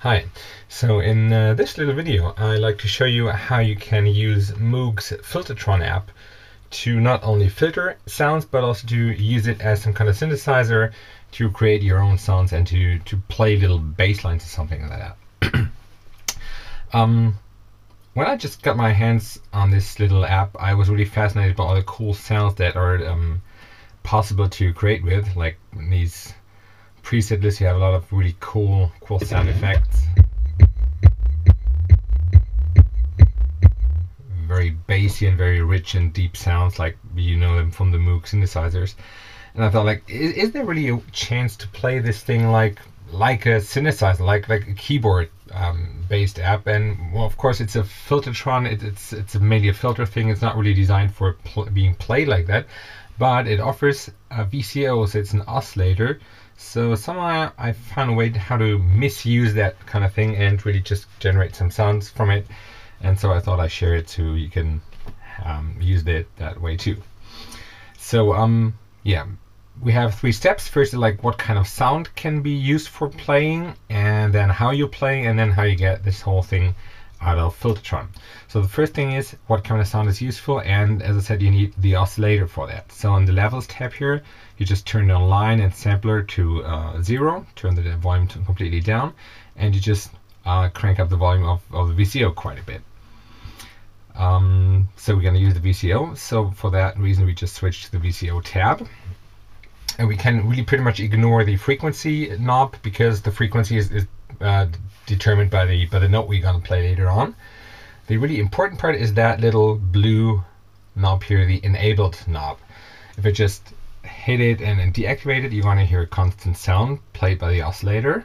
Hi, so in this little video I'd like to show you how you can use Moog's Filtatron app to not only filter sounds but also to use it as some kind of synthesizer to create your own sounds and to play little bass lines or something like that. When I just got my hands on this little app, I was really fascinated by all the cool sounds that are possible to create with, like these preset list. You have a lot of really cool sound effects, very bassy and very rich and deep sounds, like you know them from the Moog synthesizers. And I thought, like, is there really a chance to play this thing like a synthesizer, like a keyboard based app? And well, of course it's a Filtatron, it's mainly a filter thing. It's not really designed for being played like that, but it offers a VCO, so it's an oscillator. So somehow I found a way how to misuse that kind of thing and really just generate some sounds from it. And so I thought I'd share it so you can use it that way too. So yeah, we have 3 steps. First, like what kind of sound can be used for playing, and then how you play, and then how you get this whole thing out of Filtatron. So the first thing is what kind of sound is useful, and as I said, you need the oscillator for that. So on the levels tab here, you just turn the line and sampler to 0, turn the volume to completely down, and you just crank up the volume of the VCO quite a bit. So we're going to use the VCO. So for that reason, we just switch to the VCO tab. And we can really pretty much ignore the frequency knob, because the frequency is determined by the note we're going to play later on. The really important part is that little blue knob here, the enabled knob. If I just hit it and deactivate it, you're going to hear a constant sound played by the oscillator.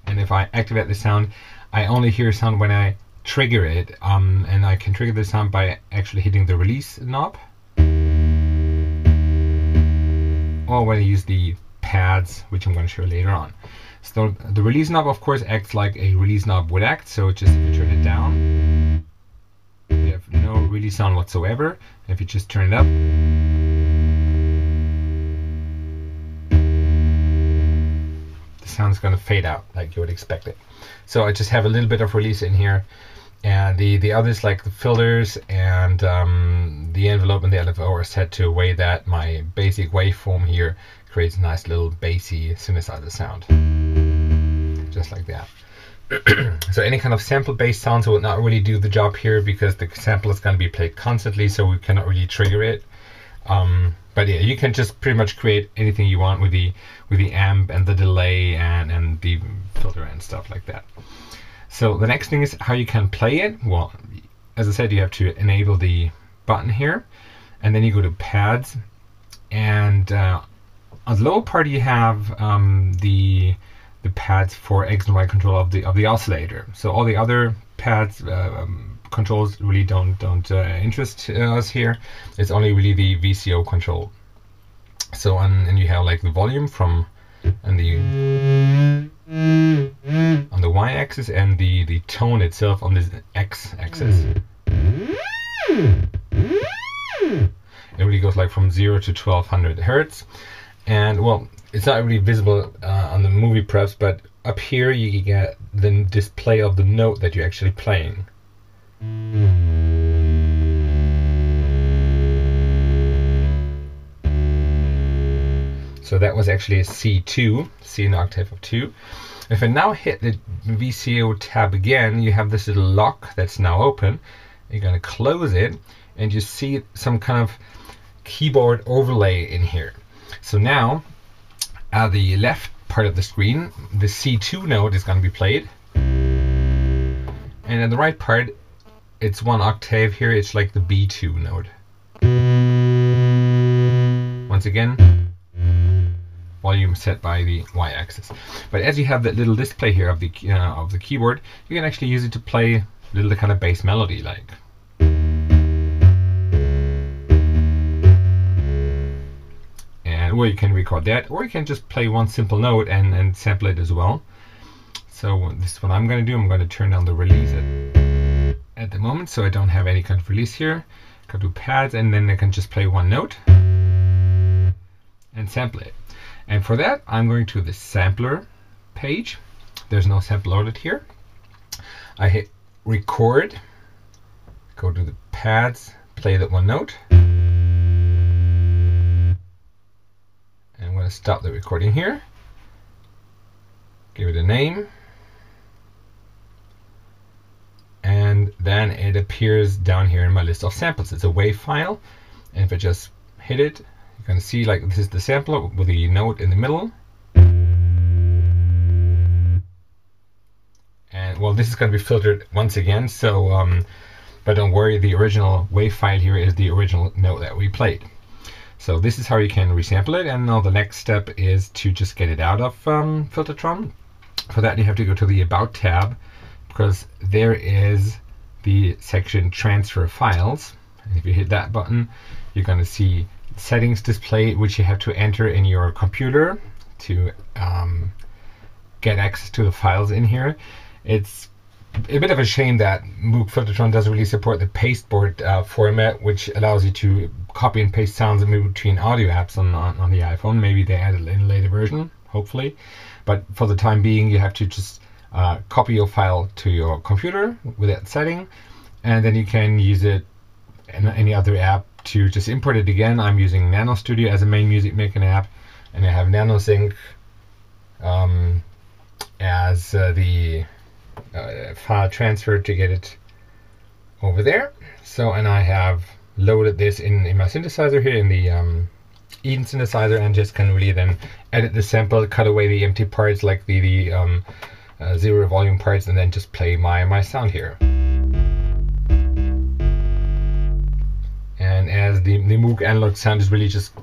And if I activate the sound, I only hear sound when I trigger it, and I can trigger the sound by actually hitting the release knob, or when I use the pads, which I'm going to show later on. So the release knob, of course, acts like a release knob would act. So just if you turn it down, you have no release sound whatsoever. And if you just turn it up, the sound is going to fade out like you would expect it. So I just have a little bit of release in here. And the others, like the filters and the envelope and the LFO, are set to a way that my basic waveform here creates a nice little bassy synthesizer sound, just like that. So any kind of sample-based sounds will not really do the job here, because the sample is going to be played constantly, so we cannot really trigger it. But yeah, you can just pretty much create anything you want with the amp and the delay and the filter and stuff like that. So the next thing is how you can play it. Well, as I said, you have to enable the button here, and then you go to pads, and on the lower part you have the pads for X and Y control of the oscillator. So all the other pads controls really don't interest us here. It's only really the VCO control. So and you have like the volume from on the y-axis, and the tone itself on the x-axis. It really goes like from 0 to 1200 hertz. And well, it's not really visible on the movie preps, but up here you get the display of the note that you're actually playing. So that was actually a C2, C in the octave of 2. If I now hit the VCO tab again, you have this little lock that's now open. You're going to close it, and you see some kind of keyboard overlay in here. So now, at the left part of the screen, the C2 note is going to be played. And at the right part, it's 1 octave here, it's like the B2 note. Once again, volume set by the y-axis. But as you have that little display here of the keyboard, you can actually use it to play a little kind of bass melody, like. And or you can record that, or you can just play one simple note and sample it as well. So this is what I'm going to do. I'm going to turn down the release at the moment, so I don't have any kind of release here. Go to pads, and then I can just play one note and sample it. And for that, I'm going to the sampler page. There's no sample loaded here. I hit record, go to the pads, play that one note. And I'm going to stop the recording here. Give it a name. And then it appears down here in my list of samples. It's a WAV file. And if I just hit it, you can see like this is the sampler with the note in the middle. And well, this is going to be filtered once again, so but don't worry, the original WAV file here is the original note that we played. So this is how you can resample it, and now the next step is to just get it out of Filtatron. For that, you have to go to the About tab, because there is the section Transfer Files. And if you hit that button, you're going to see settings display, which you have to enter in your computer to get access to the files in here. It's a bit of a shame that Moog Filtatron doesn't really support the pasteboard format, which allows you to copy and paste sounds and move between audio apps on the iPhone. Maybe they add it in a later version, hopefully. But for the time being, you have to just copy your file to your computer with that setting, and then you can use it in any other app to just import it again. I'm using Nano Studio as a main music making app, and I have NanoSync as the file transfer to get it over there. So, and I have loaded this in my synthesizer here, in the Eden synthesizer, and just can really then edit the sample, cut away the empty parts like the zero volume parts, and then just play my sound here. And as the Moog analog sound is really just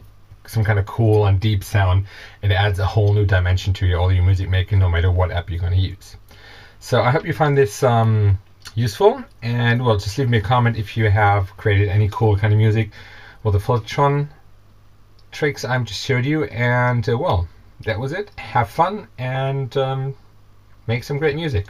some kind of cool and deep sound, it adds a whole new dimension to all your music making, no matter what app you're going to use. So I hope you find this useful, and well, just leave me a comment if you have created any cool kind of music with the Filtatron tricks I just showed you. And well, that was it. Have fun and make some great music.